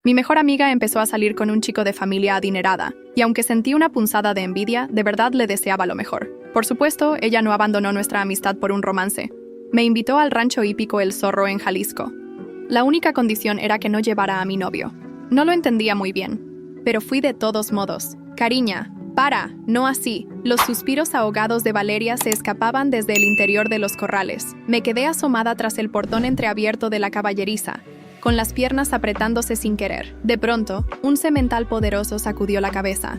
Mi mejor amiga empezó a salir con un chico de familia adinerada, y aunque sentí una punzada de envidia, de verdad le deseaba lo mejor. Por supuesto, ella no abandonó nuestra amistad por un romance. Me invitó al rancho hípico El Zorro en Jalisco. La única condición era que no llevara a mi novio. No lo entendía muy bien, pero fui de todos modos. Cariña, para, no así. Los suspiros ahogados de Valeria se escapaban desde el interior de los corrales. Me quedé asomada tras el portón entreabierto de la caballeriza, con las piernas apretándose sin querer. De pronto, un semental poderoso sacudió la cabeza,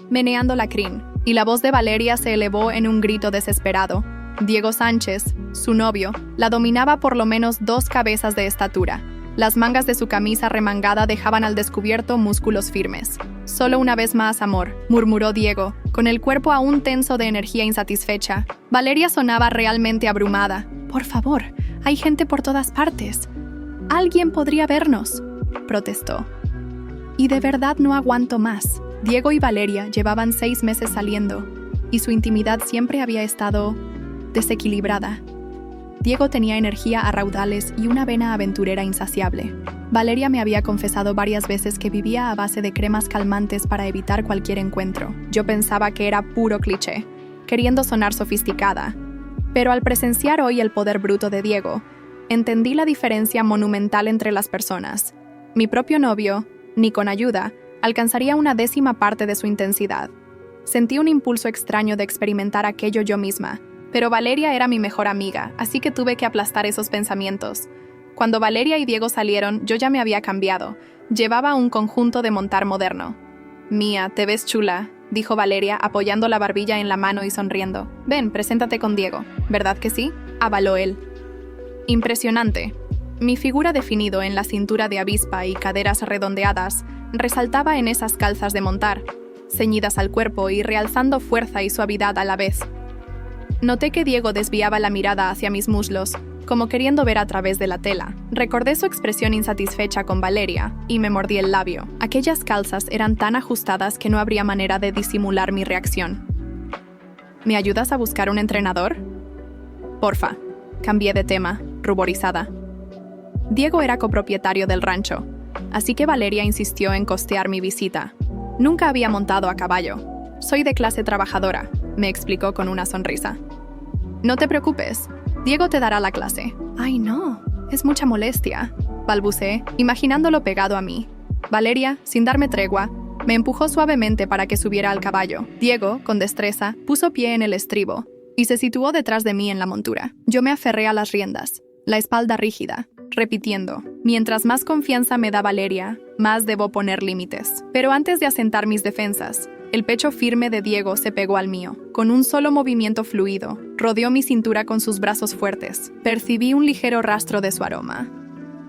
meneando la crin, y la voz de Valeria se elevó en un grito desesperado. Diego Sánchez, su novio, la dominaba por lo menos 2 cabezas de estatura. Las mangas de su camisa remangada dejaban al descubierto músculos firmes. «Solo una vez más, amor», murmuró Diego, con el cuerpo aún tenso de energía insatisfecha. Valeria sonaba realmente abrumada. «Por favor, hay gente por todas partes. Alguien podría vernos», protestó. «Y de verdad no aguanto más». Diego y Valeria llevaban 6 meses saliendo, y su intimidad siempre había estado desequilibrada. Diego tenía energía a raudales y una vena aventurera insaciable. Valeria me había confesado varias veces que vivía a base de cremas calmantes para evitar cualquier encuentro. Yo pensaba que era puro cliché, queriendo sonar sofisticada. Pero al presenciar hoy el poder bruto de Diego, entendí la diferencia monumental entre las personas. Mi propio novio, ni con ayuda, alcanzaría una 10ª parte de su intensidad. Sentí un impulso extraño de experimentar aquello yo misma, pero Valeria era mi mejor amiga, así que tuve que aplastar esos pensamientos. Cuando Valeria y Diego salieron, yo ya me había cambiado. Llevaba un conjunto de montar moderno. «Mía, te ves chula», dijo Valeria, apoyando la barbilla en la mano y sonriendo. «Ven, preséntate con Diego». «¿Verdad que sí?», avaló él. Impresionante. Mi figura definido en la cintura de avispa y caderas redondeadas resaltaba en esas calzas de montar, ceñidas al cuerpo y realzando fuerza y suavidad a la vez. Noté que Diego desviaba la mirada hacia mis muslos, como queriendo ver a través de la tela. Recordé su expresión insatisfecha con Valeria y me mordí el labio. Aquellas calzas eran tan ajustadas que no habría manera de disimular mi reacción. «¿Me ayudas a buscar un entrenador?» «Porfa». Cambié de tema, ruborizada. Diego era copropietario del rancho, así que Valeria insistió en costear mi visita. Nunca había montado a caballo. «Soy de clase trabajadora», me explicó con una sonrisa. «No te preocupes, Diego te dará la clase». «Ay, no, es mucha molestia», balbuceé, imaginándolo pegado a mí. Valeria, sin darme tregua, me empujó suavemente para que subiera al caballo. Diego, con destreza, puso pie en el estribo y se situó detrás de mí en la montura. Yo me aferré a las riendas, la espalda rígida, repitiendo: «Mientras más confianza me da Valeria, más debo poner límites». Pero antes de asentar mis defensas, el pecho firme de Diego se pegó al mío. Con un solo movimiento fluido, rodeó mi cintura con sus brazos fuertes. Percibí un ligero rastro de su aroma.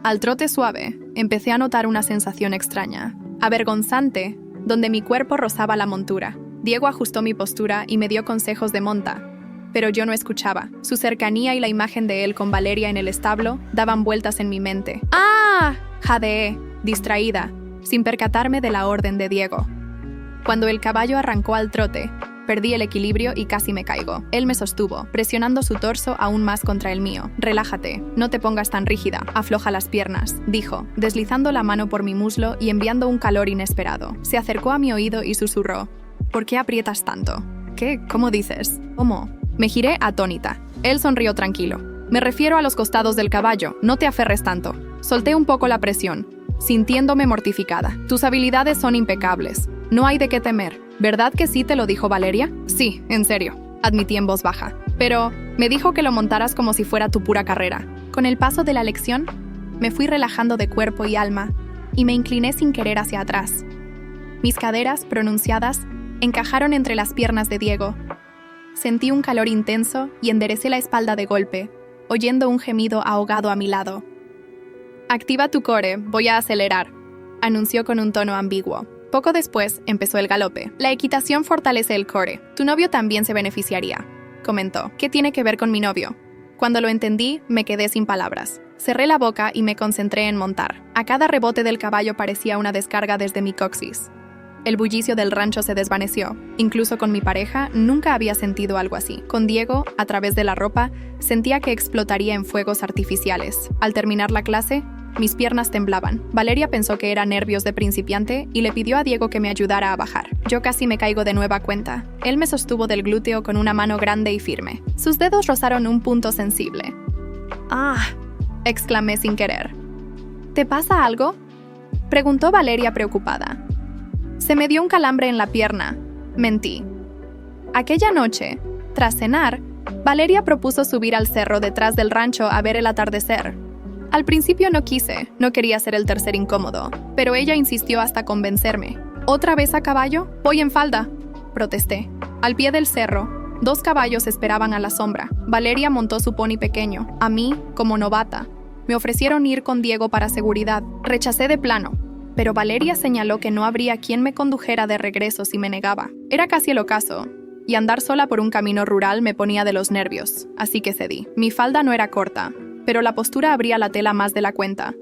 Al trote suave, empecé a notar una sensación extraña, avergonzante, donde mi cuerpo rozaba la montura. Diego ajustó mi postura y me dio consejos de monta, pero yo no escuchaba. Su cercanía y la imagen de él con Valeria en el establo daban vueltas en mi mente. «¡Ah!», jadeé, distraída, sin percatarme de la orden de Diego. Cuando el caballo arrancó al trote, perdí el equilibrio y casi me caigo. Él me sostuvo, presionando su torso aún más contra el mío. «Relájate, no te pongas tan rígida, afloja las piernas», dijo, deslizando la mano por mi muslo y enviando un calor inesperado. Se acercó a mi oído y susurró: «¿Por qué aprietas tanto?» «¿Qué? ¿Cómo dices?» «¿Cómo?» Me giré atónita. Él sonrió tranquilo. «Me refiero a los costados del caballo, no te aferres tanto». Solté un poco la presión, sintiéndome mortificada. «Tus habilidades son impecables. No hay de qué temer. ¿Verdad que sí te lo dijo Valeria?» «Sí, en serio», admití en voz baja. «Pero me dijo que lo montaras como si fuera tu pura carrera». Con el paso de la lección, me fui relajando de cuerpo y alma, y me incliné sin querer hacia atrás. Mis caderas, pronunciadas, encajaron entre las piernas de Diego. Sentí un calor intenso y enderecé la espalda de golpe, oyendo un gemido ahogado a mi lado. «Activa tu core, voy a acelerar», anunció con un tono ambiguo. Poco después empezó el galope. «La equitación fortalece el core. Tu novio también se beneficiaría», comentó. «¿Qué tiene que ver con mi novio?» Cuando lo entendí, me quedé sin palabras. Cerré la boca y me concentré en montar. A cada rebote del caballo parecía una descarga desde mi coxis. El bullicio del rancho se desvaneció. Incluso con mi pareja, nunca había sentido algo así. Con Diego, a través de la ropa, sentía que explotaría en fuegos artificiales. Al terminar la clase, Mis piernas temblaban. Valeria pensó que era nervios de principiante y le pidió a Diego que me ayudara a bajar. Yo casi me caigo de nueva cuenta. Él me sostuvo del glúteo con una mano grande y firme. Sus dedos rozaron un punto sensible. ¡Ah!, exclamé sin querer. ¿Te pasa algo?, preguntó Valeria preocupada. Se me dio un calambre en la pierna. Mentí. Aquella noche, tras cenar, Valeria propuso subir al cerro detrás del rancho a ver el atardecer. Al principio no quise, no quería ser el tercer incómodo, pero ella insistió hasta convencerme. ¿Otra vez a caballo? Voy en falda, protesté. Al pie del cerro, 2 caballos esperaban a la sombra. Valeria montó su pony pequeño. A mí, como novata, me ofrecieron ir con Diego para seguridad. Rechacé de plano, pero Valeria señaló que no habría quien me condujera de regreso si me negaba. Era casi el ocaso, y andar sola por un camino rural me ponía de los nervios, así que cedí. Mi falda no era corta, pero la postura abría la tela más de la cuenta,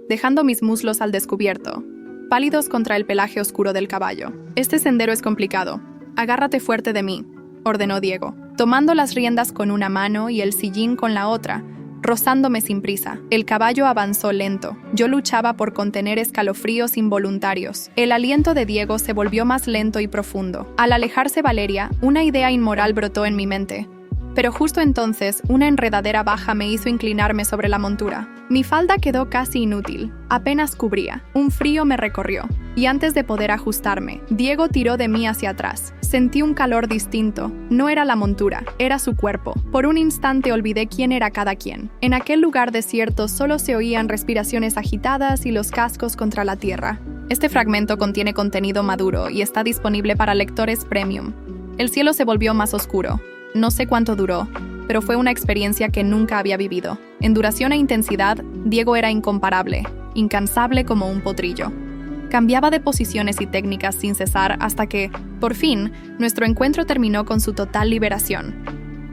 dejando mis muslos al descubierto, pálidos contra el pelaje oscuro del caballo. Este sendero es complicado. Agárrate fuerte de mí, ordenó Diego, tomando las riendas con una mano y el sillín con la otra, rozándome sin prisa. El caballo avanzó lento. Yo luchaba por contener escalofríos involuntarios. El aliento de Diego se volvió más lento y profundo. Al alejarse Valeria, una idea inmoral brotó en mi mente. Pero justo entonces, una enredadera baja me hizo inclinarme sobre la montura. Mi falda quedó casi inútil, apenas cubría. Un frío me recorrió, y antes de poder ajustarme, Diego tiró de mí hacia atrás. Sentí un calor distinto. No era la montura, era su cuerpo. Por un instante olvidé quién era cada quien. En aquel lugar desierto solo se oían respiraciones agitadas y los cascos contra la tierra. Este fragmento contiene contenido maduro y está disponible para lectores premium. El cielo se volvió más oscuro. No sé cuánto duró, pero fue una experiencia que nunca había vivido. En duración e intensidad, Diego era incomparable, incansable como un potrillo. Cambiaba de posiciones y técnicas sin cesar hasta que, por fin, nuestro encuentro terminó con su total liberación.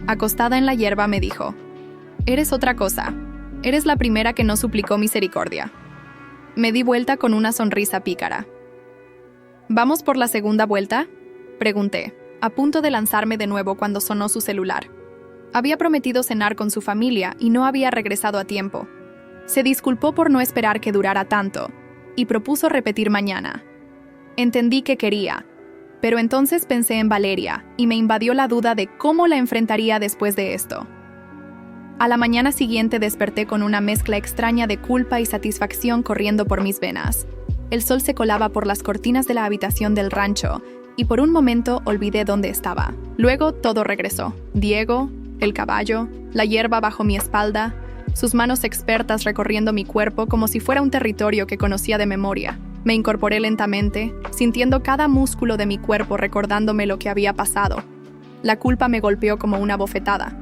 Acostada en la hierba me dijo: «Eres otra cosa. Eres la primera que no suplicó misericordia». Me di vuelta con una sonrisa pícara. «¿Vamos por la segunda vuelta?», pregunté, a punto de lanzarme de nuevo cuando sonó su celular. Había prometido cenar con su familia y no había regresado a tiempo. Se disculpó por no esperar que durara tanto y propuso repetir mañana. Entendí que quería, pero entonces pensé en Valeria y me invadió la duda de cómo la enfrentaría después de esto. A la mañana siguiente desperté con una mezcla extraña de culpa y satisfacción corriendo por mis venas. El sol se colaba por las cortinas de la habitación del rancho y por un momento olvidé dónde estaba. Luego todo regresó. Diego, el caballo, la hierba bajo mi espalda, sus manos expertas recorriendo mi cuerpo como si fuera un territorio que conocía de memoria. Me incorporé lentamente, sintiendo cada músculo de mi cuerpo recordándome lo que había pasado. La culpa me golpeó como una bofetada.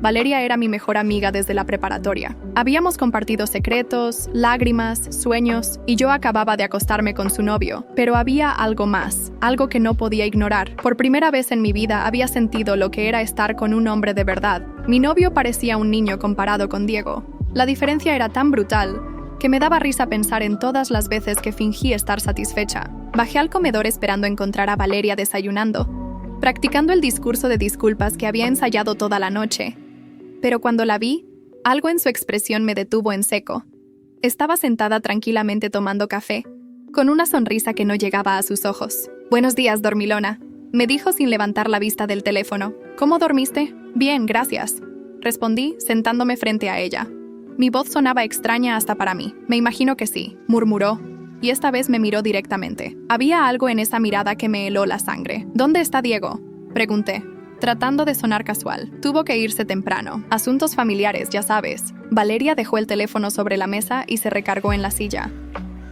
Valeria era mi mejor amiga desde la preparatoria. Habíamos compartido secretos, lágrimas, sueños, y yo acababa de acostarme con su novio. Pero había algo más, algo que no podía ignorar. Por primera vez en mi vida había sentido lo que era estar con un hombre de verdad. Mi novio parecía un niño comparado con Diego. La diferencia era tan brutal que me daba risa pensar en todas las veces que fingí estar satisfecha. Bajé al comedor esperando encontrar a Valeria desayunando, practicando el discurso de disculpas que había ensayado toda la noche. Pero cuando la vi, algo en su expresión me detuvo en seco. Estaba sentada tranquilamente tomando café, con una sonrisa que no llegaba a sus ojos. «Buenos días, dormilona», me dijo sin levantar la vista del teléfono. «¿Cómo dormiste?» «Bien, gracias», respondí, sentándome frente a ella. Mi voz sonaba extraña hasta para mí. «Me imagino que sí», murmuró, y esta vez me miró directamente. Había algo en esa mirada que me heló la sangre. «¿Dónde está Diego?», pregunté, tratando de sonar casual. Tuvo que irse temprano. Asuntos familiares, ya sabes. Valeria dejó el teléfono sobre la mesa y se recargó en la silla.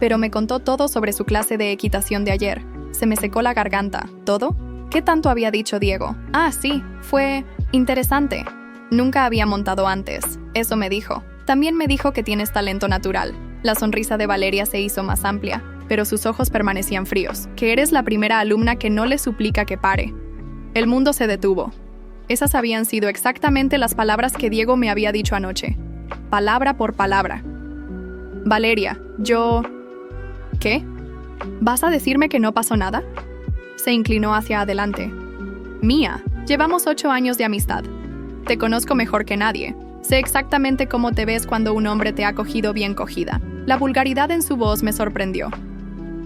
Pero me contó todo sobre su clase de equitación de ayer. Se me secó la garganta. ¿Todo? ¿Qué tanto había dicho Diego? Ah, sí, fue interesante. Nunca había montado antes. Eso me dijo. También me dijo que tienes talento natural. La sonrisa de Valeria se hizo más amplia, pero sus ojos permanecían fríos. Que eres la primera alumna que no le suplica que pare. El mundo se detuvo. Esas habían sido exactamente las palabras que Diego me había dicho anoche. Palabra por palabra. «Valeria, yo...» «¿Qué? ¿Vas a decirme que no pasó nada?» Se inclinó hacia adelante. «Mía, llevamos 8 años de amistad. Te conozco mejor que nadie. Sé exactamente cómo te ves cuando un hombre te ha cogido bien cogida. La vulgaridad en su voz me sorprendió.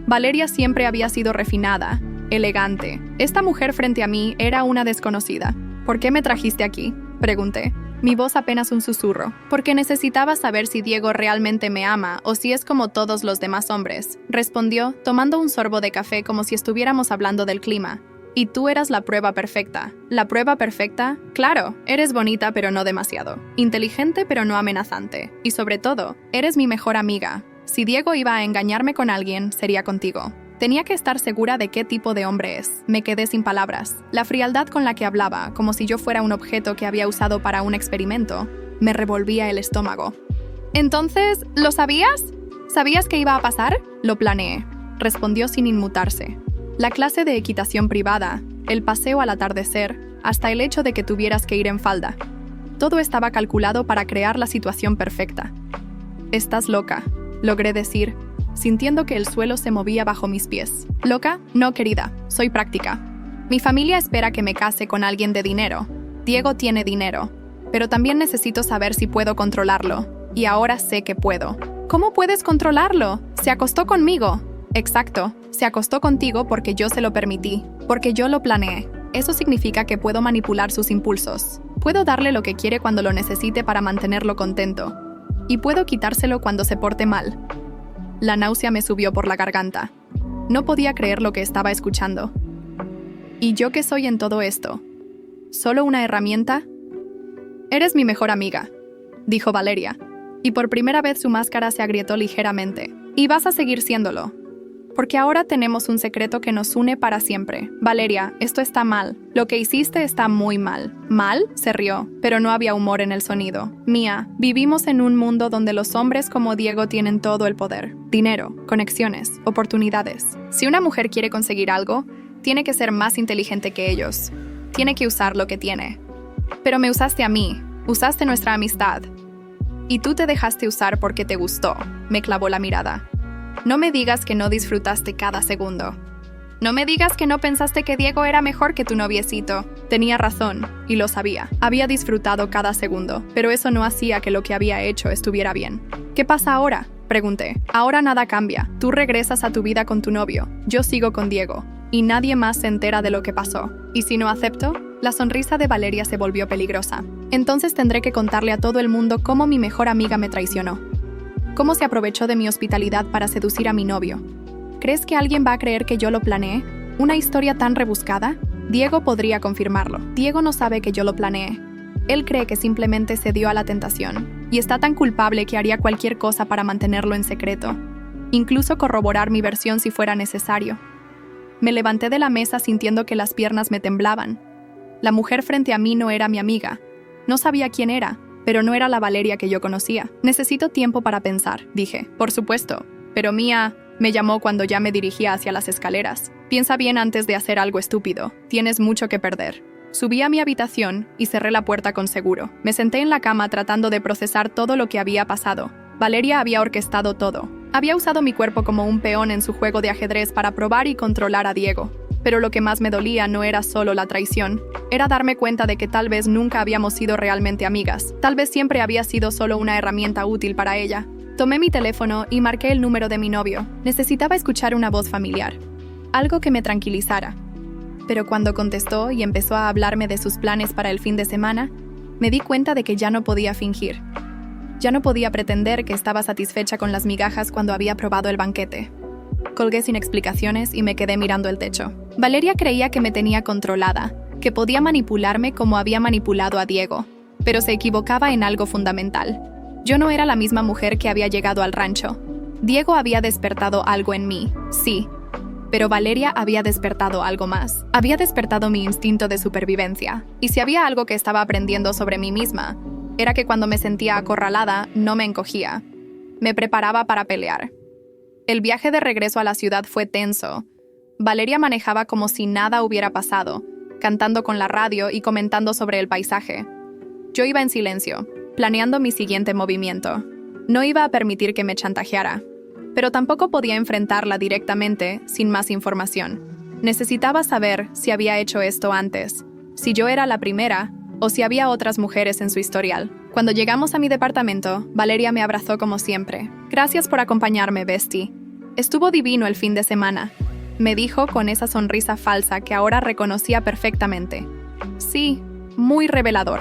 Valeria siempre había sido refinada, elegante. Esta mujer frente a mí era una desconocida. ¿Por qué me trajiste aquí?, pregunté. Mi voz apenas un susurro. Porque necesitaba saber si Diego realmente me ama o si es como todos los demás hombres, respondió, tomando un sorbo de café como si estuviéramos hablando del clima. Y tú eras la prueba perfecta. ¿La prueba perfecta? Claro, eres bonita pero no demasiado. Inteligente pero no amenazante. Y sobre todo, eres mi mejor amiga. Si Diego iba a engañarme con alguien, sería contigo. Tenía que estar segura de qué tipo de hombre es. Me quedé sin palabras. La frialdad con la que hablaba, como si yo fuera un objeto que había usado para un experimento, me revolvía el estómago. «Entonces, ¿lo sabías? ¿Sabías que iba a pasar?» «Lo planeé», respondió sin inmutarse. La clase de equitación privada, el paseo al atardecer, hasta el hecho de que tuvieras que ir en falda. Todo estaba calculado para crear la situación perfecta. «Estás loca», logré decir, sintiendo que el suelo se movía bajo mis pies. ¿Loca? No, querida. Soy práctica. Mi familia espera que me case con alguien de dinero. Diego tiene dinero. Pero también necesito saber si puedo controlarlo. Y ahora sé que puedo. ¿Cómo puedes controlarlo? Se acostó conmigo. Exacto. Se acostó contigo porque yo se lo permití. Porque yo lo planeé. Eso significa que puedo manipular sus impulsos. Puedo darle lo que quiere cuando lo necesite para mantenerlo contento. Y puedo quitárselo cuando se porte mal. La náusea me subió por la garganta. No podía creer lo que estaba escuchando. ¿Y yo qué soy en todo esto? ¿Solo una herramienta? Eres mi mejor amiga, dijo Valeria, y por primera vez su máscara se agrietó ligeramente. Y vas a seguir siéndolo. Porque ahora tenemos un secreto que nos une para siempre. Valeria, esto está mal. Lo que hiciste está muy mal. ¿Mal? Se rió, pero no había humor en el sonido. Mía, vivimos en un mundo donde los hombres como Diego tienen todo el poder. Dinero, conexiones, oportunidades. Si una mujer quiere conseguir algo, tiene que ser más inteligente que ellos. Tiene que usar lo que tiene. Pero me usaste a mí. Usaste nuestra amistad. Y tú te dejaste usar porque te gustó. Me clavó la mirada. No me digas que no disfrutaste cada segundo. No me digas que no pensaste que Diego era mejor que tu noviecito. Tenía razón, y lo sabía. Había disfrutado cada segundo, pero eso no hacía que lo que había hecho estuviera bien. ¿Qué pasa ahora?, pregunté. Ahora nada cambia. Tú regresas a tu vida con tu novio. Yo sigo con Diego. Y nadie más se entera de lo que pasó. ¿Y si no acepto? La sonrisa de Valeria se volvió peligrosa. Entonces tendré que contarle a todo el mundo cómo mi mejor amiga me traicionó. ¿Cómo se aprovechó de mi hospitalidad para seducir a mi novio? ¿Crees que alguien va a creer que yo lo planeé? ¿Una historia tan rebuscada? Diego podría confirmarlo. Diego no sabe que yo lo planeé. Él cree que simplemente cedió a la tentación. Y está tan culpable que haría cualquier cosa para mantenerlo en secreto. Incluso corroborar mi versión si fuera necesario. Me levanté de la mesa sintiendo que las piernas me temblaban. La mujer frente a mí no era mi amiga. No sabía quién era. Pero no era la Valeria que yo conocía. Necesito tiempo para pensar, dije. Por supuesto. Pero Mía, me llamó cuando ya me dirigía hacia las escaleras. Piensa bien antes de hacer algo estúpido. Tienes mucho que perder. Subí a mi habitación y cerré la puerta con seguro. Me senté en la cama tratando de procesar todo lo que había pasado. Valeria había orquestado todo. Había usado mi cuerpo como un peón en su juego de ajedrez para probar y controlar a Diego. Pero lo que más me dolía no era solo la traición, era darme cuenta de que tal vez nunca habíamos sido realmente amigas. Tal vez siempre había sido solo una herramienta útil para ella. Tomé mi teléfono y marqué el número de mi novio. Necesitaba escuchar una voz familiar, algo que me tranquilizara. Pero cuando contestó y empezó a hablarme de sus planes para el fin de semana, me di cuenta de que ya no podía fingir. Ya no podía pretender que estaba satisfecha con las migajas cuando había probado el banquete. Colgué sin explicaciones y me quedé mirando el techo. Valeria creía que me tenía controlada, que podía manipularme como había manipulado a Diego, pero se equivocaba en algo fundamental. Yo no era la misma mujer que había llegado al rancho. Diego había despertado algo en mí, sí, pero Valeria había despertado algo más. Había despertado mi instinto de supervivencia, y si había algo que estaba aprendiendo sobre mí misma, era que cuando me sentía acorralada, no me encogía. Me preparaba para pelear. El viaje de regreso a la ciudad fue tenso. Valeria manejaba como si nada hubiera pasado, cantando con la radio y comentando sobre el paisaje. Yo iba en silencio, planeando mi siguiente movimiento. No iba a permitir que me chantajeara, pero tampoco podía enfrentarla directamente sin más información. Necesitaba saber si había hecho esto antes, si yo era la primera o si había otras mujeres en su historial. Cuando llegamos a mi departamento, Valeria me abrazó como siempre. Gracias por acompañarme, Bestie. Estuvo divino el fin de semana, me dijo con esa sonrisa falsa que ahora reconocía perfectamente. Sí, muy revelador,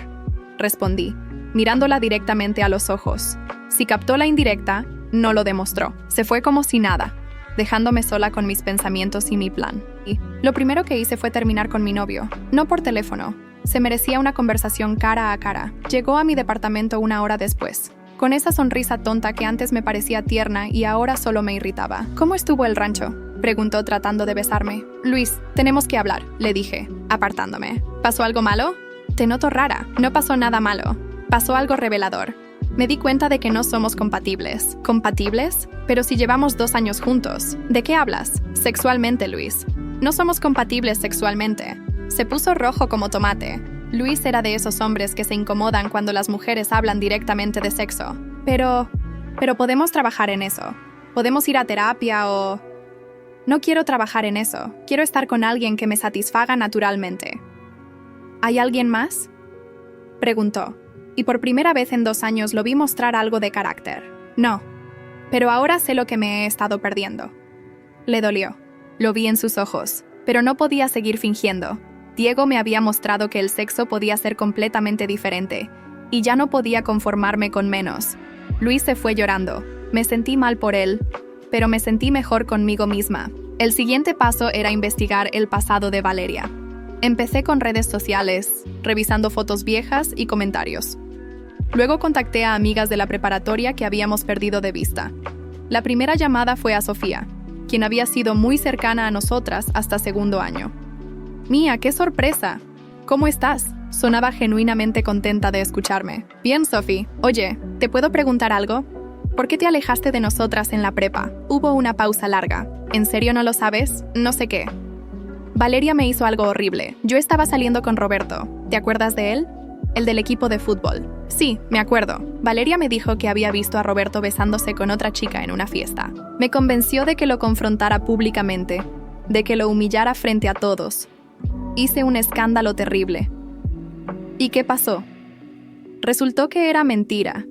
respondí, mirándola directamente a los ojos. Si captó la indirecta, no lo demostró. Se fue como si nada, dejándome sola con mis pensamientos y mi plan. Y lo primero que hice fue terminar con mi novio, no por teléfono. Se merecía una conversación cara a cara. Llegó a mi departamento 1 hora después, con esa sonrisa tonta que antes me parecía tierna y ahora solo me irritaba. ¿Cómo estuvo el rancho?, preguntó tratando de besarme. Luis, tenemos que hablar, le dije, apartándome. ¿Pasó algo malo? Te noto rara. No pasó nada malo. Pasó algo revelador. Me di cuenta de que no somos compatibles. ¿Compatibles? Pero si llevamos 2 años juntos. ¿De qué hablas? Sexualmente, Luis. No somos compatibles sexualmente. Se puso rojo como tomate. Luis era de esos hombres que se incomodan cuando las mujeres hablan directamente de sexo. Pero podemos trabajar en eso. Podemos ir a terapia o... No quiero trabajar en eso. Quiero estar con alguien que me satisfaga naturalmente. ¿Hay alguien más?, preguntó. Y por primera vez en 2 años lo vi mostrar algo de carácter. No, pero ahora sé lo que me he estado perdiendo. Le dolió. Lo vi en sus ojos, pero no podía seguir fingiendo. Diego me había mostrado que el sexo podía ser completamente diferente, y ya no podía conformarme con menos. Luis se fue llorando. Me sentí mal por él, pero me sentí mejor conmigo misma. El siguiente paso era investigar el pasado de Valeria. Empecé con redes sociales, revisando fotos viejas y comentarios. Luego contacté a amigas de la preparatoria que habíamos perdido de vista. La primera llamada fue a Sofía, quien había sido muy cercana a nosotras hasta 2º año. «Mía, qué sorpresa. ¿Cómo estás?», sonaba genuinamente contenta de escucharme. «Bien, Sophie. Oye, ¿te puedo preguntar algo? ¿Por qué te alejaste de nosotras en la prepa?». Hubo una pausa larga. ¿En serio no lo sabes? No sé qué. Valeria me hizo algo horrible. Yo estaba saliendo con Roberto. ¿Te acuerdas de él? El del equipo de fútbol. Sí, me acuerdo. Valeria me dijo que había visto a Roberto besándose con otra chica en una fiesta. Me convenció de que lo confrontara públicamente, de que lo humillara frente a todos. Hice un escándalo terrible. ¿Y qué pasó? Resultó que era mentira.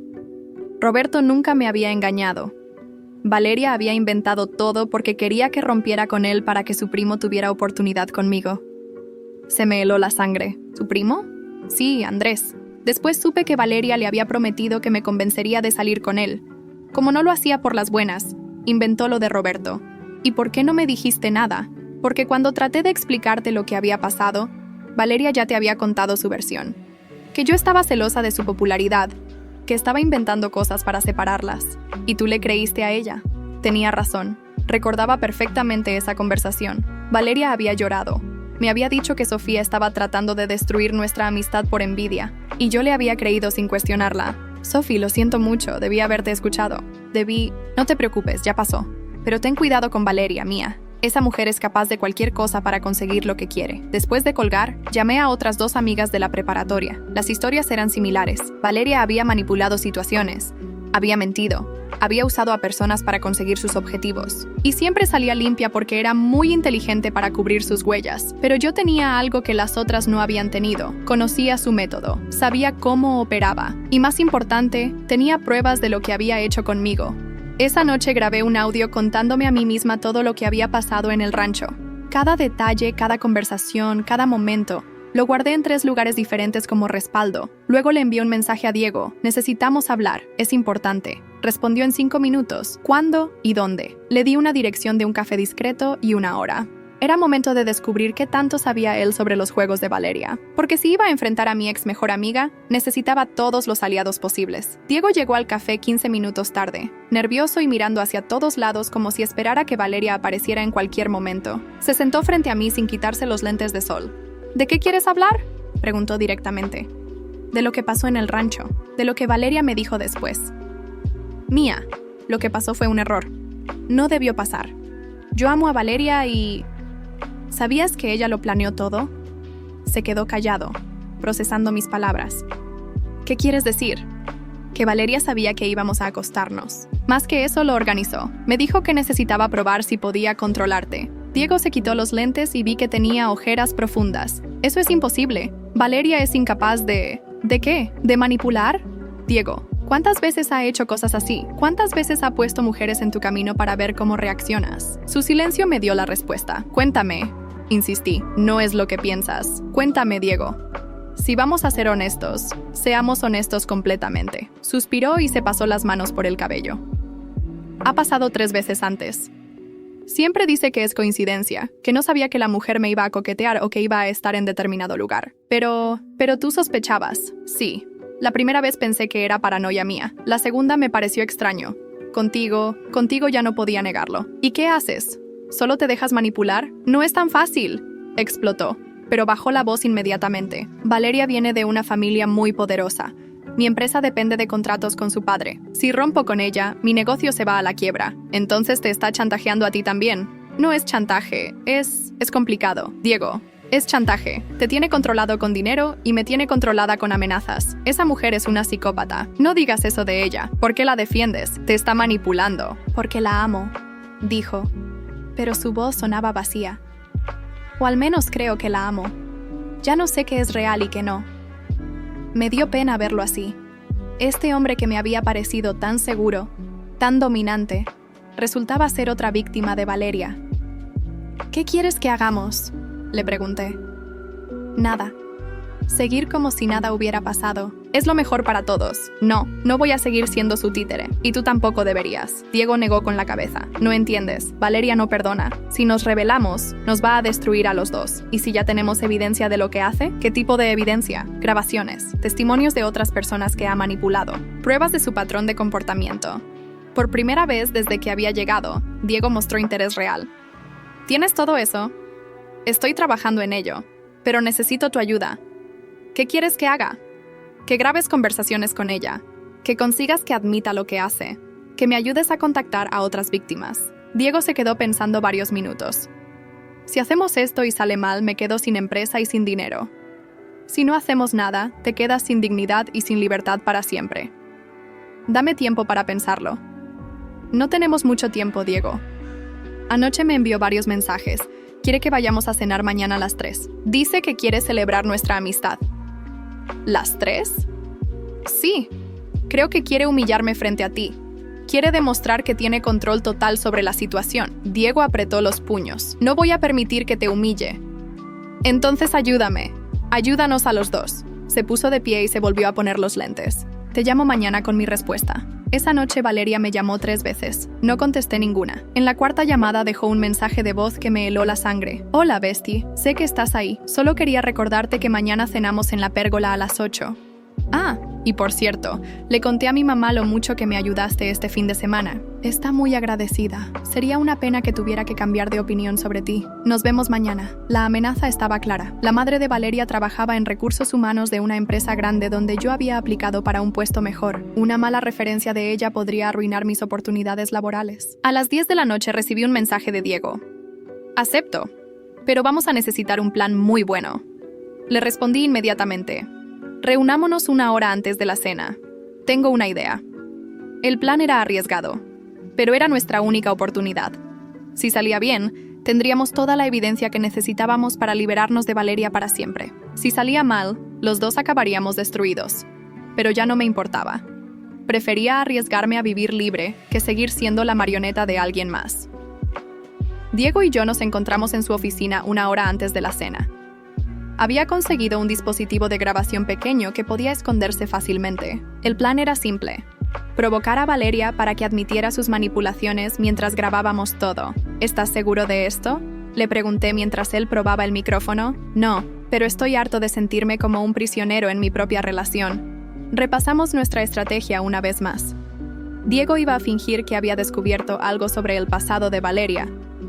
Roberto nunca me había engañado. Valeria había inventado todo porque quería que rompiera con él para que su primo tuviera oportunidad conmigo. Se me heló la sangre. ¿Su primo? Sí, Andrés. Después supe que Valeria le había prometido que me convencería de salir con él. Como no lo hacía por las buenas, inventó lo de Roberto. ¿Y por qué no me dijiste nada? Porque cuando traté de explicarte lo que había pasado, Valeria ya te había contado su versión. Que yo estaba celosa de su popularidad, que estaba inventando cosas para separarlas. ¿Y tú le creíste a ella? Tenía razón. Recordaba perfectamente esa conversación. Valeria había llorado. Me había dicho que Sofía estaba tratando de destruir nuestra amistad por envidia, y yo le había creído sin cuestionarla. Sophie, lo siento mucho, debí haberte escuchado. No te preocupes, ya pasó. Pero ten cuidado con Valeria, mía. Esa mujer es capaz de cualquier cosa para conseguir lo que quiere. Después de colgar, llamé a otras 2 amigas de la preparatoria. Las historias eran similares. Valeria había manipulado situaciones, había mentido, había usado a personas para conseguir sus objetivos. Y siempre salía limpia porque era muy inteligente para cubrir sus huellas. Pero yo tenía algo que las otras no habían tenido. Conocía su método, sabía cómo operaba. Y más importante, tenía pruebas de lo que había hecho conmigo. Esa noche grabé un audio contándome a mí misma todo lo que había pasado en el rancho. Cada detalle, cada conversación, cada momento. Lo guardé en 3 lugares diferentes como respaldo. Luego le envié un mensaje a Diego. Necesitamos hablar, es importante. Respondió en 5 minutos. ¿Cuándo y dónde? Le di una dirección de un café discreto y una hora. Era momento de descubrir qué tanto sabía él sobre los juegos de Valeria. Porque si iba a enfrentar a mi ex mejor amiga, necesitaba todos los aliados posibles. Diego llegó al café 15 minutos tarde, nervioso y mirando hacia todos lados como si esperara que Valeria apareciera en cualquier momento. Se sentó frente a mí sin quitarse los lentes de sol. ¿De qué quieres hablar?, preguntó directamente. De lo que pasó en el rancho, de lo que Valeria me dijo después. Mía, lo que pasó fue un error. No debió pasar. Yo amo a Valeria y... ¿Sabías que ella lo planeó todo? Se quedó callado, procesando mis palabras. ¿Qué quieres decir? Que Valeria sabía que íbamos a acostarnos. Más que eso, lo organizó. Me dijo que necesitaba probar si podía controlarte. Diego se quitó los lentes y vi que tenía ojeras profundas. Eso es imposible. Valeria es incapaz de... ¿De qué? ¿De manipular? Diego, ¿cuántas veces ha hecho cosas así? ¿Cuántas veces ha puesto mujeres en tu camino para ver cómo reaccionas? Su silencio me dio la respuesta. Cuéntame, insistí, no es lo que piensas. Cuéntame, Diego. Si vamos a ser honestos, seamos honestos completamente. Suspiró y se pasó las manos por el cabello. Ha pasado 3 veces antes. Siempre dice que es coincidencia, que no sabía que la mujer me iba a coquetear o que iba a estar en determinado lugar. Pero tú sospechabas. Sí. La primera vez pensé que era paranoia mía. La segunda me pareció extraño. Contigo ya no podía negarlo. ¿Y qué haces? ¿Solo te dejas manipular? No es tan fácil. Explotó, pero bajó la voz inmediatamente. Valeria viene de una familia muy poderosa. Mi empresa depende de contratos con su padre. Si rompo con ella, mi negocio se va a la quiebra. Entonces te está chantajeando a ti también. No es chantaje, es complicado. Diego, es chantaje. Te tiene controlado con dinero y me tiene controlada con amenazas. Esa mujer es una psicópata. No digas eso de ella. ¿Por qué la defiendes? Te está manipulando. Porque la amo, dijo. Pero su voz sonaba vacía. O al menos creo que la amo. Ya no sé qué es real y qué no. Me dio pena verlo así. Este hombre que me había parecido tan seguro, tan dominante, resultaba ser otra víctima de Valeria. ¿Qué quieres que hagamos?, le pregunté. Nada. Seguir como si nada hubiera pasado. Es lo mejor para todos. No voy a seguir siendo su títere. Y tú tampoco deberías. Diego negó con la cabeza. No entiendes. Valeria no perdona. Si nos rebelamos, nos va a destruir a los dos. ¿Y si ya tenemos evidencia de lo que hace? ¿Qué tipo de evidencia? Grabaciones, testimonios de otras personas que ha manipulado, pruebas de su patrón de comportamiento. Por primera vez desde que había llegado, Diego mostró interés real. ¿Tienes todo eso? Estoy trabajando en ello, pero necesito tu ayuda. ¿Qué quieres que haga? Que grabes conversaciones con ella, que consigas que admita lo que hace, que me ayudes a contactar a otras víctimas. Diego se quedó pensando varios minutos. Si hacemos esto y sale mal, me quedo sin empresa y sin dinero. Si no hacemos nada, te quedas sin dignidad y sin libertad para siempre. Dame tiempo para pensarlo. No tenemos mucho tiempo, Diego. Anoche me envió varios mensajes. Quiere que vayamos a cenar mañana a las 3. Dice que quiere celebrar nuestra amistad. ¿Las 3? Sí. Creo que quiere humillarme frente a ti. Quiere demostrar que tiene control total sobre la situación. Diego apretó los puños. No voy a permitir que te humille. Entonces ayúdame. Ayúdanos a los dos. Se puso de pie y se volvió a poner los lentes. Te llamo mañana con mi respuesta. Esa noche Valeria me llamó 3 veces. No contesté ninguna. En la 4ª llamada dejó un mensaje de voz que me heló la sangre. Hola, Bestie. Sé que estás ahí. Solo quería recordarte que mañana cenamos en la pérgola a las 8. Ah, y por cierto, le conté a mi mamá lo mucho que me ayudaste este fin de semana. Está muy agradecida. Sería una pena que tuviera que cambiar de opinión sobre ti. Nos vemos mañana. La amenaza estaba clara. La madre de Valeria trabajaba en recursos humanos de una empresa grande donde yo había aplicado para un puesto mejor. Una mala referencia de ella podría arruinar mis oportunidades laborales. A las 10 de la noche recibí un mensaje de Diego. Acepto, pero vamos a necesitar un plan muy bueno. Le respondí inmediatamente. Reunámonos 1 hora antes de la cena. Tengo una idea. El plan era arriesgado, pero era nuestra única oportunidad. Si salía bien, tendríamos toda la evidencia que necesitábamos para liberarnos de Valeria para siempre. Si salía mal, los dos acabaríamos destruidos. Pero ya no me importaba. Prefería arriesgarme a vivir libre que seguir siendo la marioneta de alguien más. Diego y yo nos encontramos en su oficina 1 hora antes de la cena. Había conseguido un dispositivo de grabación pequeño que podía esconderse fácilmente. El plan era simple: provocar a Valeria para que admitiera sus manipulaciones mientras grabábamos todo. ¿Estás seguro de esto?, le pregunté mientras él probaba el micrófono. No, pero estoy harto de sentirme como un prisionero en mi propia relación. Repasamos nuestra estrategia una vez más. Diego iba a fingir que había descubierto algo sobre el pasado de Valeria,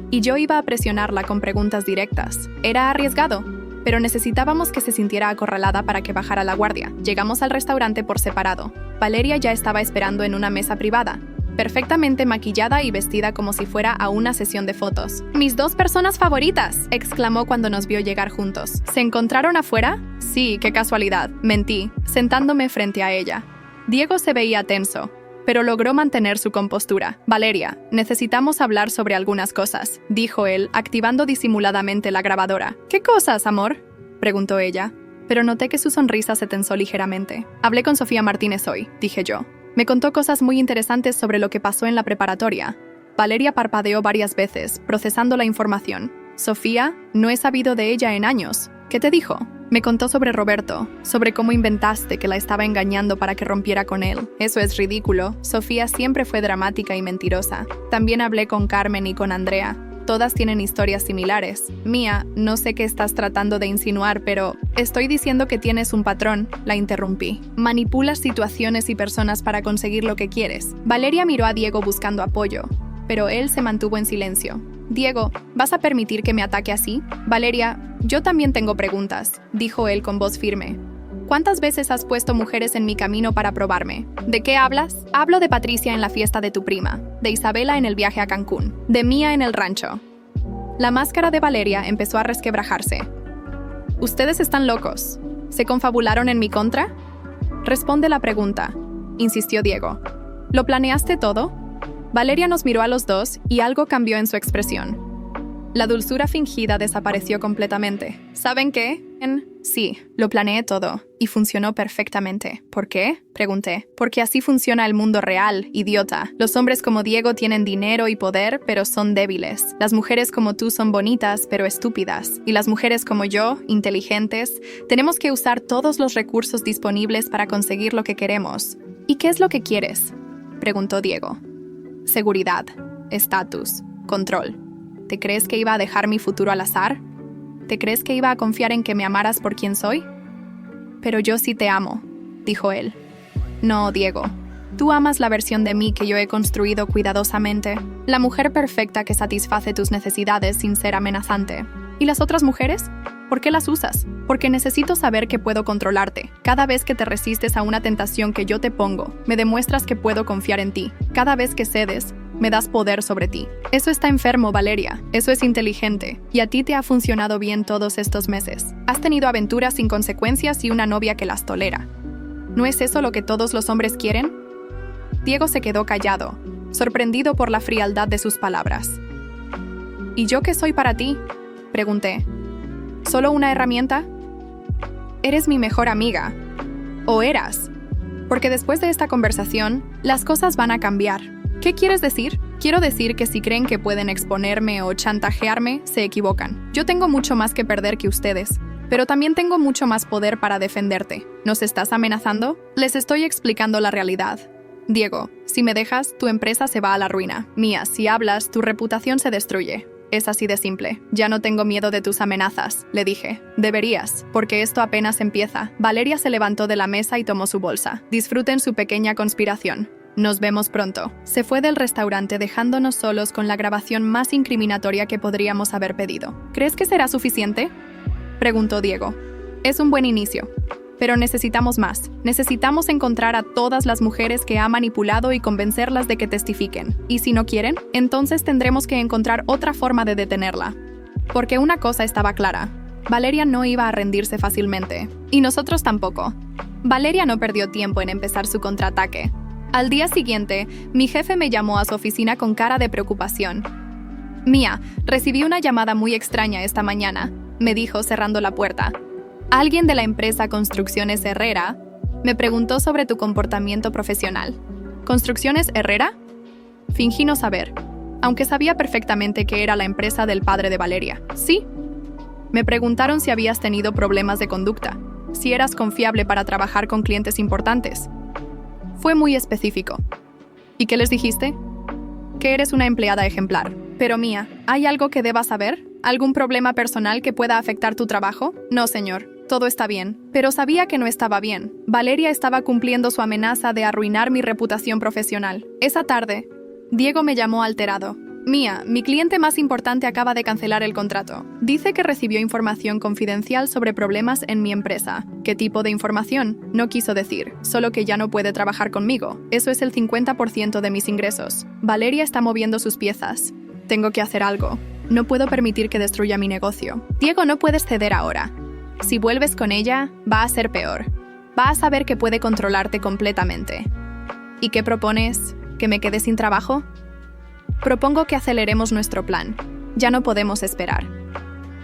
y yo iba a presionarla con preguntas directas. Era arriesgado, pero necesitábamos que se sintiera acorralada para que bajara la guardia. Llegamos al restaurante por separado. Valeria ya estaba esperando en una mesa privada, perfectamente maquillada y vestida como si fuera a una sesión de fotos. «¡Mis 2 personas favoritas!», exclamó cuando nos vio llegar juntos. «¿Se encontraron afuera?». «Sí, qué casualidad», mentí, sentándome frente a ella. Diego se veía tenso, pero logró mantener su compostura. «Valeria, necesitamos hablar sobre algunas cosas», dijo él, activando disimuladamente la grabadora. «¿Qué cosas, amor?», preguntó ella. pero noté que su sonrisa se tensó ligeramente. Hablé con Sofía Martínez hoy, dije yo. Me contó cosas muy interesantes sobre lo que pasó en la preparatoria. Valeria parpadeó varias veces, procesando la información. Sofía, no he sabido de ella en años. ¿Qué te dijo? Me contó sobre Roberto, sobre cómo inventaste que la estaba engañando para que rompiera con él. Eso es ridículo. Sofía siempre fue dramática y mentirosa. También hablé con Carmen y con Andrea. Todas tienen historias similares. Mía, no sé qué estás tratando de insinuar, pero estoy diciendo que tienes un patrón, la interrumpí. Manipulas situaciones y personas para conseguir lo que quieres. Valeria miró a Diego buscando apoyo, pero él se mantuvo en silencio. Diego, ¿vas a permitir que me ataque así? Valeria, yo también tengo preguntas, dijo él con voz firme. ¿Cuántas veces has puesto mujeres en mi camino para probarme? ¿De qué hablas? Hablo de Patricia en la fiesta de tu prima, de Isabela en el viaje a Cancún, de Mía en el rancho. La máscara de Valeria empezó a resquebrajarse. ¿Ustedes están locos? ¿Se confabularon en mi contra? Responde la pregunta, insistió Diego. ¿Lo planeaste todo? Valeria nos miró a los dos y algo cambió en su expresión. La dulzura fingida desapareció completamente. ¿Saben qué? Sí, lo planeé todo y funcionó perfectamente. ¿Por qué? Pregunté. Porque así funciona el mundo real, idiota. Los hombres como Diego tienen dinero y poder, pero son débiles. Las mujeres como tú son bonitas, pero estúpidas. Y las mujeres como yo, inteligentes, tenemos que usar todos los recursos disponibles para conseguir lo que queremos. ¿Y qué es lo que quieres? Preguntó Diego. Seguridad, estatus, control. ¿Te crees que iba a dejar mi futuro al azar? ¿Te crees que iba a confiar en que me amaras por quien soy? Pero yo sí te amo, dijo él. No, Diego. Tú amas la versión de mí que yo he construido cuidadosamente, la mujer perfecta que satisface tus necesidades sin ser amenazante. ¿Y las otras mujeres? ¿Por qué las usas? Porque necesito saber que puedo controlarte. Cada vez que te resistes a una tentación que yo te pongo, me demuestras que puedo confiar en ti. Cada vez que cedes, me das poder sobre ti. Eso está enfermo, Valeria. Eso es inteligente. Y a ti te ha funcionado bien todos estos meses. Has tenido aventuras sin consecuencias y una novia que las tolera. ¿No es eso lo que todos los hombres quieren? Diego se quedó callado, sorprendido por la frialdad de sus palabras. ¿Y yo qué soy para ti? Pregunté. ¿Solo una herramienta? Eres mi mejor amiga. ¿O eras? Porque después de esta conversación, las cosas van a cambiar. ¿Qué quieres decir? Quiero decir que si creen que pueden exponerme o chantajearme, se equivocan. Yo tengo mucho más que perder que ustedes, pero también tengo mucho más poder para defenderte. ¿Nos estás amenazando? Les estoy explicando la realidad. Diego, si me dejas, tu empresa se va a la ruina. Mía, si hablas, tu reputación se destruye. Es así de simple. Ya no tengo miedo de tus amenazas, le dije. Deberías, porque esto apenas empieza. Valeria se levantó de la mesa y tomó su bolsa. Disfruten su pequeña conspiración. Nos vemos pronto. Se fue del restaurante dejándonos solos con la grabación más incriminatoria que podríamos haber pedido. ¿Crees que será suficiente? Preguntó Diego. Es un buen inicio. Pero necesitamos más. Necesitamos encontrar a todas las mujeres que ha manipulado y convencerlas de que testifiquen. Y si no quieren, entonces tendremos que encontrar otra forma de detenerla. Porque una cosa estaba clara. Valeria no iba a rendirse fácilmente. Y nosotros tampoco. Valeria no perdió tiempo en empezar su contraataque. Al día siguiente, mi jefe me llamó a su oficina con cara de preocupación. Mía, recibí una llamada muy extraña esta mañana, me dijo cerrando la puerta. Alguien de la empresa Construcciones Herrera me preguntó sobre tu comportamiento profesional. ¿Construcciones Herrera? Fingí no saber, aunque sabía perfectamente que era la empresa del padre de Valeria. ¿Sí? Me preguntaron si habías tenido problemas de conducta, si eras confiable para trabajar con clientes importantes. Fue muy específico. ¿Y qué les dijiste? Que eres una empleada ejemplar. Pero Mía, ¿hay algo que debas saber? ¿Algún problema personal que pueda afectar tu trabajo? No, señor. Todo está bien. Pero sabía que no estaba bien. Valeria estaba cumpliendo su amenaza de arruinar mi reputación profesional. Esa tarde, Diego me llamó alterado. Mía, mi cliente más importante acaba de cancelar el contrato. Dice que recibió información confidencial sobre problemas en mi empresa. ¿Qué tipo de información? No quiso decir, solo que ya no puede trabajar conmigo. Eso es el 50% de mis ingresos. Valeria está moviendo sus piezas. Tengo que hacer algo. No puedo permitir que destruya mi negocio. Diego, no puedes ceder ahora. Si vuelves con ella, va a ser peor. Va a saber que puede controlarte completamente. ¿Y qué propones? ¿Que me quede sin trabajo? Propongo que aceleremos nuestro plan. Ya no podemos esperar.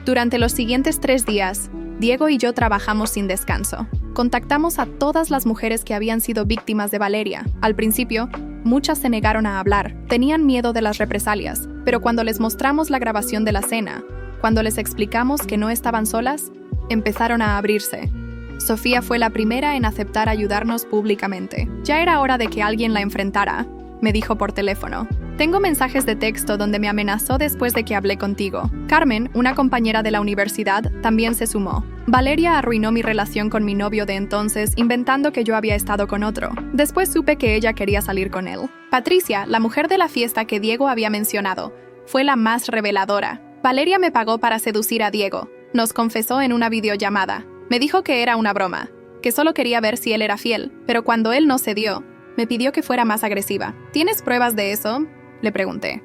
Durante los siguientes 3 días, Diego y yo trabajamos sin descanso. Contactamos a todas las mujeres que habían sido víctimas de Valeria. Al principio, muchas se negaron a hablar, tenían miedo de las represalias, pero cuando les mostramos la grabación de la cena, cuando les explicamos que no estaban solas, empezaron a abrirse. Sofía fue la primera en aceptar ayudarnos públicamente. Ya era hora de que alguien la enfrentara, me dijo por teléfono. Tengo mensajes de texto donde me amenazó después de que hablé contigo. Carmen, una compañera de la universidad, también se sumó. Valeria arruinó mi relación con mi novio de entonces, inventando que yo había estado con otro. Después supe que ella quería salir con él. Patricia, la mujer de la fiesta que Diego había mencionado, fue la más reveladora. Valeria me pagó para seducir a Diego. Nos confesó en una videollamada. Me dijo que era una broma, que solo quería ver si él era fiel, pero cuando él no cedió, me pidió que fuera más agresiva. ¿Tienes pruebas de eso?, le pregunté.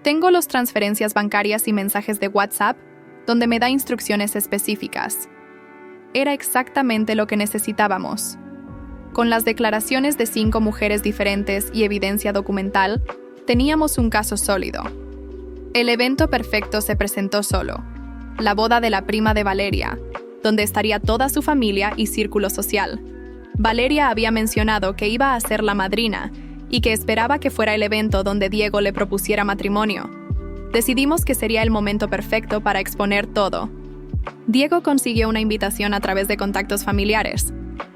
Tengo las transferencias bancarias y mensajes de WhatsApp, donde me da instrucciones específicas. Era exactamente lo que necesitábamos. Con las declaraciones de 5 mujeres diferentes y evidencia documental, teníamos un caso sólido. El evento perfecto se presentó solo: la boda de la prima de Valeria, donde estaría toda su familia y círculo social. Valeria había mencionado que iba a ser la madrina y que esperaba que fuera el evento donde Diego le propusiera matrimonio. Decidimos que sería el momento perfecto para exponer todo. Diego consiguió una invitación a través de contactos familiares.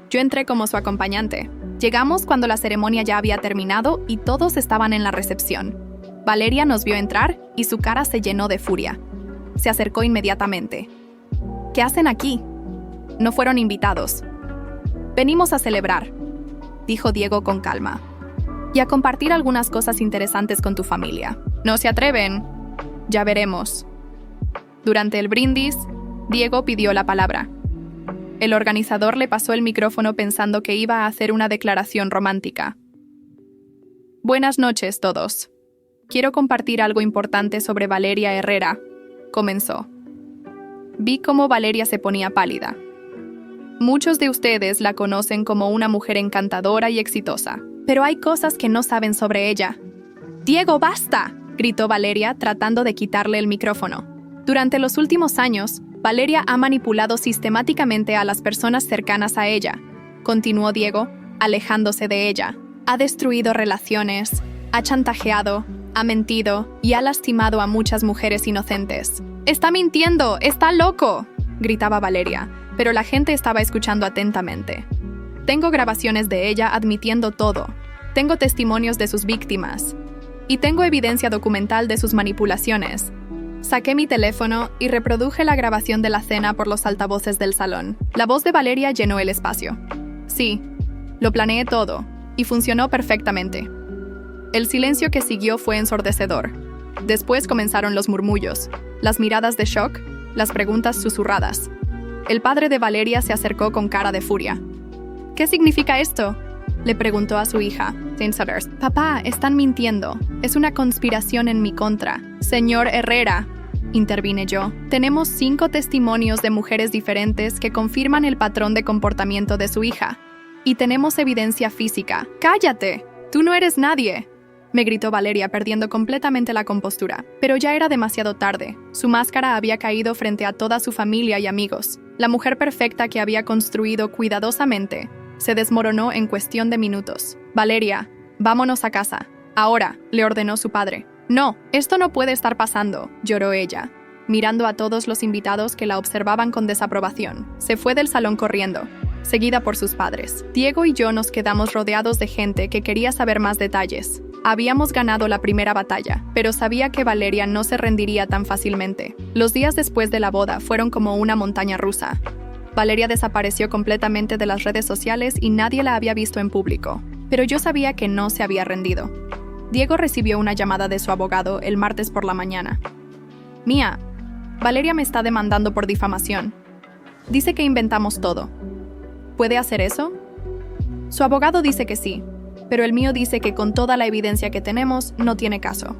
Yo entré como su acompañante. Llegamos cuando la ceremonia ya había terminado y todos estaban en la recepción. Valeria nos vio entrar y su cara se llenó de furia. Se acercó inmediatamente. ¿Qué hacen aquí? No fueron invitados. Venimos a celebrar, dijo Diego con calma, y a compartir algunas cosas interesantes con tu familia. ¿No se atreven? Ya veremos. Durante el brindis, Diego pidió la palabra. El organizador le pasó el micrófono pensando que iba a hacer una declaración romántica. Buenas noches, todos. Quiero compartir algo importante sobre Valeria Herrera, comenzó. Vi cómo Valeria se ponía pálida. Muchos de ustedes la conocen como una mujer encantadora y exitosa, pero hay cosas que no saben sobre ella. ¡Diego, basta!, gritó Valeria tratando de quitarle el micrófono. Durante los últimos años, Valeria ha manipulado sistemáticamente a las personas cercanas a ella, continuó Diego, alejándose de ella. Ha destruido relaciones, ha chantajeado, ha mentido y ha lastimado a muchas mujeres inocentes. ¡Está mintiendo! ¡Está loco!, gritaba Valeria, pero la gente estaba escuchando atentamente. Tengo grabaciones de ella admitiendo todo. Tengo testimonios de sus víctimas. Y tengo evidencia documental de sus manipulaciones. Saqué mi teléfono y reproduje la grabación de la cena por los altavoces del salón. La voz de Valeria llenó el espacio. Sí, lo planeé todo, y funcionó perfectamente. El silencio que siguió fue ensordecedor. Después comenzaron los murmullos, las miradas de shock, las preguntas susurradas. El padre de Valeria se acercó con cara de furia. ¿Qué significa esto?, le preguntó a su hija. Papá, están mintiendo. Es una conspiración en mi contra. Señor Herrera, intervine yo. Tenemos 5 testimonios de mujeres diferentes que confirman el patrón de comportamiento de su hija. Y tenemos evidencia física. ¡Cállate! ¡Tú no eres nadie!, me gritó Valeria, perdiendo completamente la compostura. Pero ya era demasiado tarde. Su máscara había caído frente a toda su familia y amigos. La mujer perfecta que había construido cuidadosamente se desmoronó en cuestión de minutos. Valeria, vámonos a casa. Ahora, le ordenó su padre. No, esto no puede estar pasando, lloró ella, mirando a todos los invitados que la observaban con desaprobación. Se fue del salón corriendo, seguida por sus padres. Diego y yo nos quedamos rodeados de gente que quería saber más detalles. Habíamos ganado la primera batalla, pero sabía que Valeria no se rendiría tan fácilmente. Los días después de la boda fueron como una montaña rusa. Valeria desapareció completamente de las redes sociales y nadie la había visto en público. Pero yo sabía que no se había rendido. Diego recibió una llamada de su abogado el martes por la mañana. Mía, Valeria me está demandando por difamación. Dice que inventamos todo. ¿Puede hacer eso? Su abogado dice que sí, pero el mío dice que con toda la evidencia que tenemos, no tiene caso.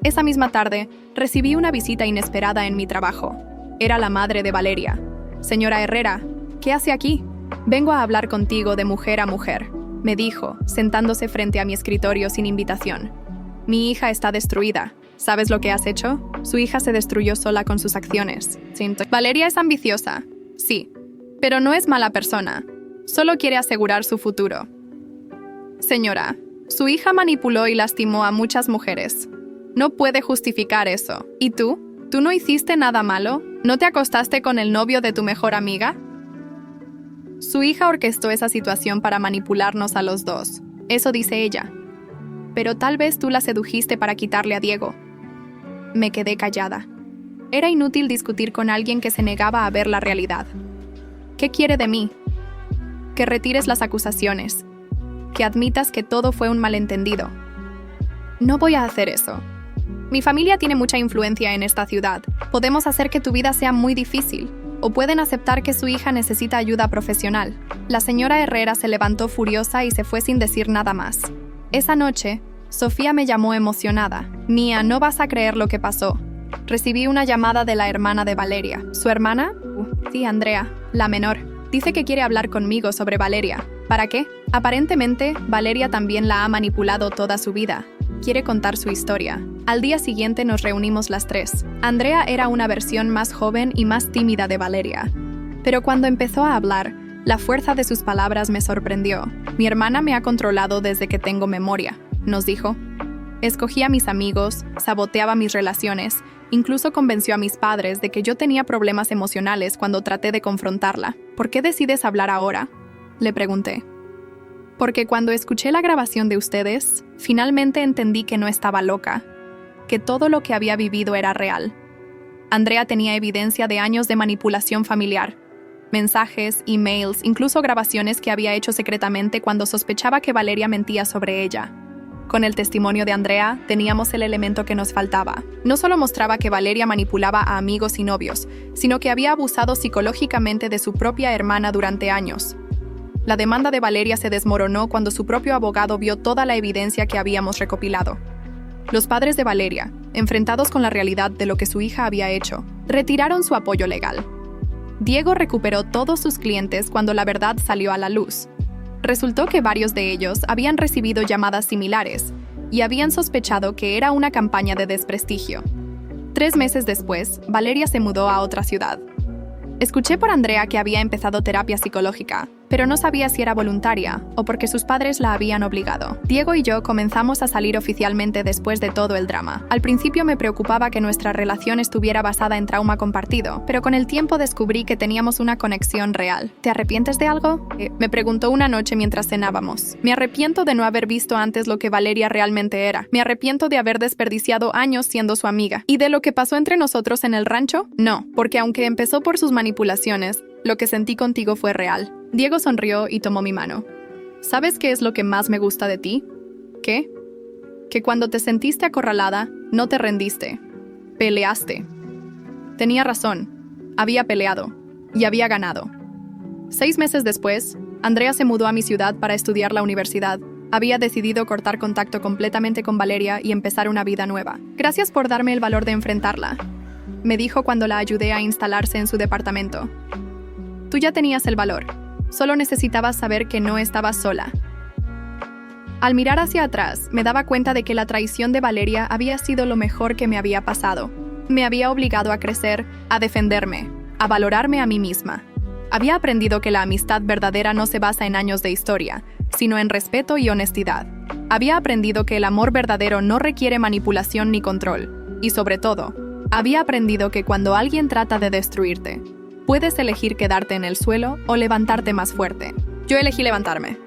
Esa misma tarde, recibí una visita inesperada en mi trabajo. Era la madre de Valeria. Señora Herrera, ¿qué hace aquí? Vengo a hablar contigo de mujer a mujer, me dijo, sentándose frente a mi escritorio sin invitación. Mi hija está destruida. ¿Sabes lo que has hecho? Su hija se destruyó sola con sus acciones. Valeria es ambiciosa. Sí, pero no es mala persona. Solo quiere asegurar su futuro. Señora, su hija manipuló y lastimó a muchas mujeres. No puede justificar eso. ¿Y tú? ¿Tú no hiciste nada malo? ¿No te acostaste con el novio de tu mejor amiga? Su hija orquestó esa situación para manipularnos a los dos. Eso dice ella. Pero tal vez tú la sedujiste para quitarle a Diego. Me quedé callada. Era inútil discutir con alguien que se negaba a ver la realidad. ¿Qué quiere de mí? Que retires las acusaciones. Que admitas que todo fue un malentendido. No voy a hacer eso. Mi familia tiene mucha influencia en esta ciudad. Podemos hacer que tu vida sea muy difícil, o pueden aceptar que su hija necesita ayuda profesional. La señora Herrera se levantó furiosa y se fue sin decir nada más. Esa noche, Sofía me llamó emocionada. Nia, no vas a creer lo que pasó. Recibí una llamada de la hermana de Valeria. ¿Su hermana? Sí, Andrea, la menor. Dice que quiere hablar conmigo sobre Valeria. ¿Para qué? Aparentemente, Valeria también la ha manipulado toda su vida. Quiere contar su historia. Al día siguiente nos reunimos las tres. Andrea era una versión más joven y más tímida de Valeria. Pero cuando empezó a hablar, la fuerza de sus palabras me sorprendió. Mi hermana me ha controlado desde que tengo memoria, nos dijo. Escogía a mis amigos, saboteaba mis relaciones, incluso convenció a mis padres de que yo tenía problemas emocionales cuando traté de confrontarla. ¿Por qué decides hablar ahora?, le pregunté. Porque cuando escuché la grabación de ustedes, finalmente entendí que no estaba loca, que todo lo que había vivido era real. Andrea tenía evidencia de años de manipulación familiar, mensajes, emails, incluso grabaciones que había hecho secretamente cuando sospechaba que Valeria mentía sobre ella. Con el testimonio de Andrea, teníamos el elemento que nos faltaba. No solo mostraba que Valeria manipulaba a amigos y novios, sino que había abusado psicológicamente de su propia hermana durante años. La demanda de Valeria se desmoronó cuando su propio abogado vio toda la evidencia que habíamos recopilado. Los padres de Valeria, enfrentados con la realidad de lo que su hija había hecho, retiraron su apoyo legal. Diego recuperó todos sus clientes cuando la verdad salió a la luz. Resultó que varios de ellos habían recibido llamadas similares y habían sospechado que era una campaña de desprestigio. 3 meses después, Valeria se mudó a otra ciudad. Escuché por Andrea que había empezado terapia psicológica, pero no sabía si era voluntaria o porque sus padres la habían obligado. Diego y yo comenzamos a salir oficialmente después de todo el drama. Al principio me preocupaba que nuestra relación estuviera basada en trauma compartido, pero con el tiempo descubrí que teníamos una conexión real. ¿Te arrepientes de algo?, me preguntó una noche mientras cenábamos. Me arrepiento de no haber visto antes lo que Valeria realmente era. Me arrepiento de haber desperdiciado años siendo su amiga. ¿Y de lo que pasó entre nosotros en el rancho? No, porque aunque empezó por sus manipulaciones, lo que sentí contigo fue real. Diego sonrió y tomó mi mano. ¿Sabes qué es lo que más me gusta de ti? ¿Qué? Que cuando te sentiste acorralada, no te rendiste. Peleaste. Tenía razón. Había peleado. Y había ganado. 6 meses después, Andrea se mudó a mi ciudad para estudiar la universidad. Había decidido cortar contacto completamente con Valeria y empezar una vida nueva. Gracias por darme el valor de enfrentarla, me dijo cuando la ayudé a instalarse en su departamento. Tú ya tenías el valor. Solo necesitabas saber que no estabas sola. Al mirar hacia atrás, me daba cuenta de que la traición de Valeria había sido lo mejor que me había pasado. Me había obligado a crecer, a defenderme, a valorarme a mí misma. Había aprendido que la amistad verdadera no se basa en años de historia, sino en respeto y honestidad. Había aprendido que el amor verdadero no requiere manipulación ni control. Y sobre todo, había aprendido que cuando alguien trata de destruirte, puedes elegir quedarte en el suelo o levantarte más fuerte. Yo elegí levantarme.